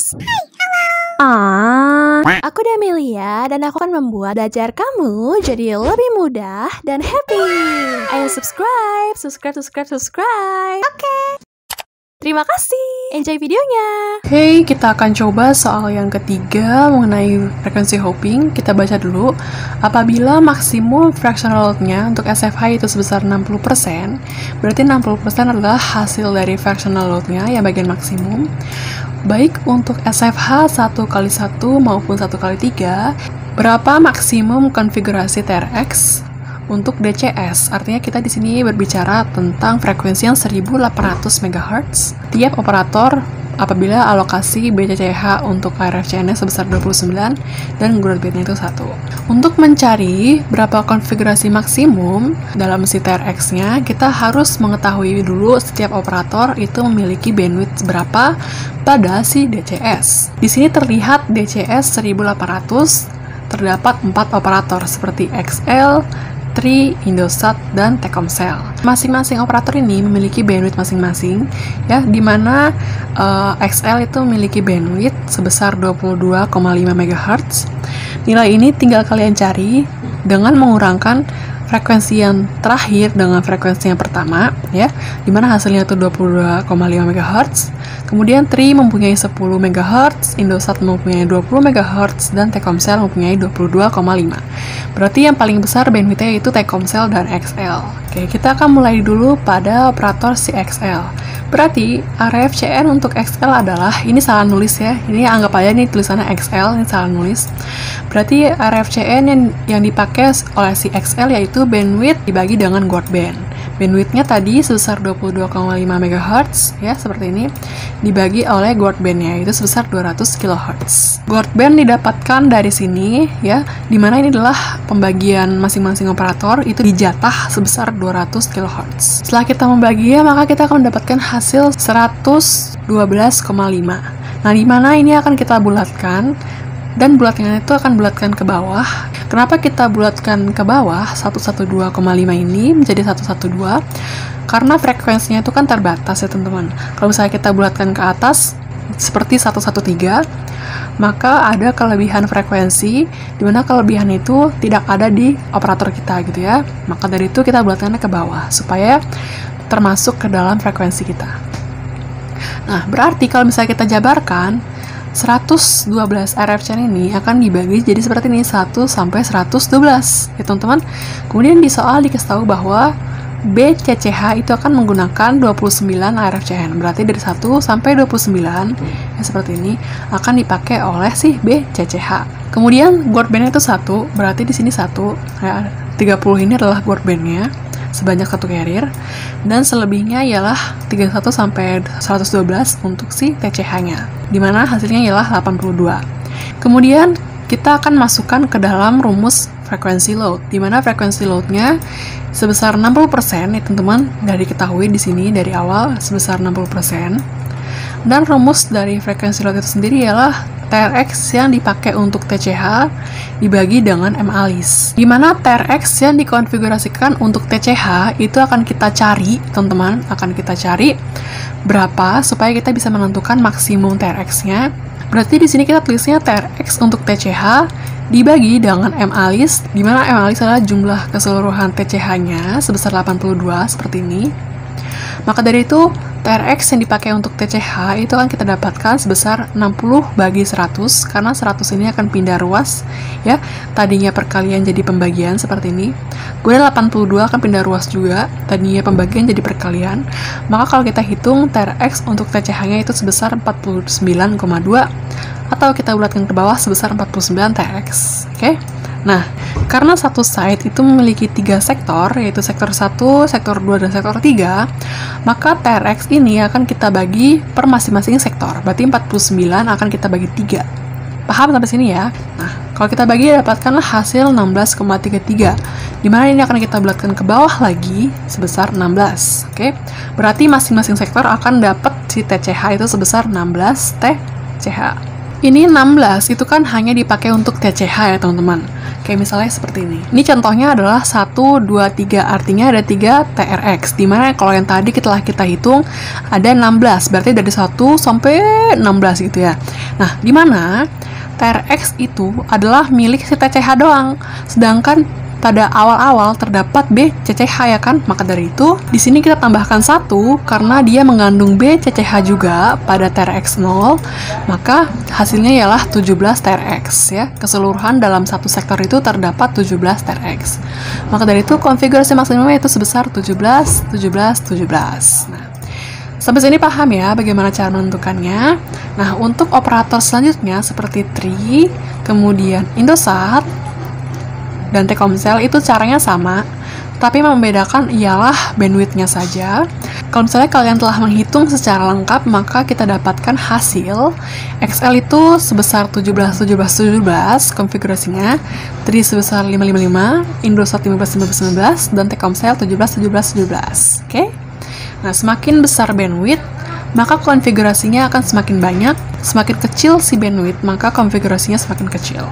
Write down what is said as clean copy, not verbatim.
Talks. Aku Damelia dan aku akan membuat belajar kamu jadi lebih mudah dan happy. Ayo subscribe. Oke. Terima kasih. Enjoy videonya. Hey, kita akan coba soal yang ketiga mengenai frekuensi hopping. Kita baca dulu. Apabila maksimum fractional load-nya untuk SFH itu sebesar 60%, berarti 60% adalah hasil dari fractional load-nya yang bagian maksimum. Baik untuk SFH 1x1 maupun 1x3, berapa maksimum konfigurasi TRX untuk DCS? Artinya kita di sini berbicara tentang frekuensi yang 1800 MHz. Tiap operator apabila alokasi BCCH untuk RFCN-nya sebesar 29 dan growth bit-nya itu 1. Untuk mencari berapa konfigurasi maksimum dalam si TRX-nya, kita harus mengetahui dulu setiap operator itu memiliki bandwidth berapa pada si DCS. Di sini terlihat DCS 1800 terdapat 4 operator seperti XL, Tri, Indosat, dan Telkomsel. Masing-masing operator ini memiliki bandwidth masing-masing, ya, di mana XL itu memiliki bandwidth sebesar 22,5 MHz. Nilai ini tinggal kalian cari dengan mengurangkan frekuensi yang terakhir dengan frekuensi yang pertama, ya, di mana hasilnya itu 22,5 MHz. Kemudian Tri mempunyai 10 MHz, Indosat mempunyai 20 MHz, dan Telkomsel mempunyai 22,5. Berarti yang paling besar bandwidth-nya itu Telkomsel dan XL. Oke, kita akan mulai dulu pada operator si XL. Berarti RFCN untuk XL adalah, ini salah nulis ya, ini anggap aja nih tulisannya XL, ini salah nulis. Berarti RFCN yang dipakai oleh si XL yaitu bandwidth dibagi dengan guard band. Bandwidth-nya tadi sebesar 22,5 MHz, ya, seperti ini, dibagi oleh guard band-nya, itu sebesar 200 kHz. Guard band didapatkan dari sini, ya, dimana ini adalah pembagian masing-masing operator, itu dijatah sebesar 200 kHz. Setelah kita membaginya, maka kita akan mendapatkan hasil 112,5. Nah, dimana ini akan kita bulatkan, dan bulatnya itu akan bulatkan ke bawah. Kenapa kita bulatkan ke bawah 112,5 ini menjadi 112? Karena frekuensinya itu kan terbatas ya teman-teman. Kalau misalnya kita bulatkan ke atas seperti 113, maka ada kelebihan frekuensi, dimana kelebihan itu tidak ada di operator kita gitu ya. Maka dari itu kita bulatkannya ke bawah supaya termasuk ke dalam frekuensi kita. Nah, berarti kalau misalnya kita jabarkan 112 RFCN ini akan dibagi jadi seperti ini, 1 sampai 112 ya teman-teman. Kemudian di soal dikasih tahu bahwa BCCH itu akan menggunakan 29 RFCN. Berarti dari 1 sampai 29 ya seperti ini akan dipakai oleh si BCCH. Kemudian guard band-nya itu 1, berarti di sini 1 ya, 30 ini adalah guard band-nya sebanyak 1 carrier, dan selebihnya ialah 31 sampai 112 untuk si TCH-nya, dimana hasilnya ialah 82. Kemudian kita akan masukkan ke dalam rumus frekuensi load, dimana frekuensi load-nya sebesar 60% ya teman-teman, dari diketahui di sini dari awal sebesar 60%. Dan rumus dari frekuensi load itu sendiri ialah TRX yang dipakai untuk TCH dibagi dengan MALIS. Dimana TRX yang dikonfigurasikan untuk TCH itu akan kita cari, teman-teman, akan kita cari berapa supaya kita bisa menentukan maksimum TRX-nya. Berarti di sini kita tulisnya TRX untuk TCH dibagi dengan MALIS, dimana MALIS adalah jumlah keseluruhan TCH-nya sebesar 82 seperti ini. Maka dari itu TRX yang dipakai untuk TCH itu akan kita dapatkan sebesar 60 bagi 100, karena 100 ini akan pindah ruas ya, tadinya perkalian jadi pembagian seperti ini. Kemudian 82 akan pindah ruas juga, tadinya pembagian jadi perkalian. Maka kalau kita hitung TRX untuk TCH-nya itu sebesar 49,2, atau kita bulatkan ke bawah sebesar 49 TRX. Oke? Nah, karena satu site itu memiliki 3 sektor, yaitu sektor 1, sektor 2, dan sektor 3, maka TRX ini akan kita bagi per masing-masing sektor. Berarti 49 akan kita bagi 3. Paham sampai sini ya? Nah, kalau kita bagi, dapatkanlah hasil 16,33, dimana ini akan kita bulatkan ke bawah lagi sebesar 16. Oke? Berarti masing-masing sektor akan dapat si TCH itu sebesar 16 TCH. Ini 16 itu kan hanya dipakai untuk TCH ya teman-teman. Kayak misalnya seperti ini. Ini contohnya adalah 1, 2, 3, artinya ada 3 TRX. Dimana kalau yang tadi telah kita hitung ada 16, berarti dari 1 sampai 16 gitu ya. Nah, di mana TRX itu adalah milik si TCH doang, sedangkan pada awal-awal terdapat BCCH ya kan? Maka dari itu, di sini kita tambahkan 1 karena dia mengandung BCCH juga pada TRX 0, maka hasilnya ialah 17 TRX ya. Keseluruhan dalam satu sektor itu terdapat 17 TRX. Maka dari itu konfigurasi maksimumnya itu sebesar 17, 17, 17. Nah, sampai sini paham ya bagaimana cara menentukannya. Nah, untuk operator selanjutnya seperti Tri, kemudian Indosat, dan Telkomsel itu caranya sama, tapi yang membedakan ialah bandwidth-nya saja. Kalau misalnya kalian telah menghitung secara lengkap, maka kita dapatkan hasil XL itu sebesar 17, 17, 17 konfigurasinya, Tri sebesar 555, Indosat 15, 15, 19, dan Telkomsel 17, 17, 17. Oke? Nah, semakin besar bandwidth, maka konfigurasinya akan semakin banyak. Semakin kecil si bandwidth, maka konfigurasinya semakin kecil.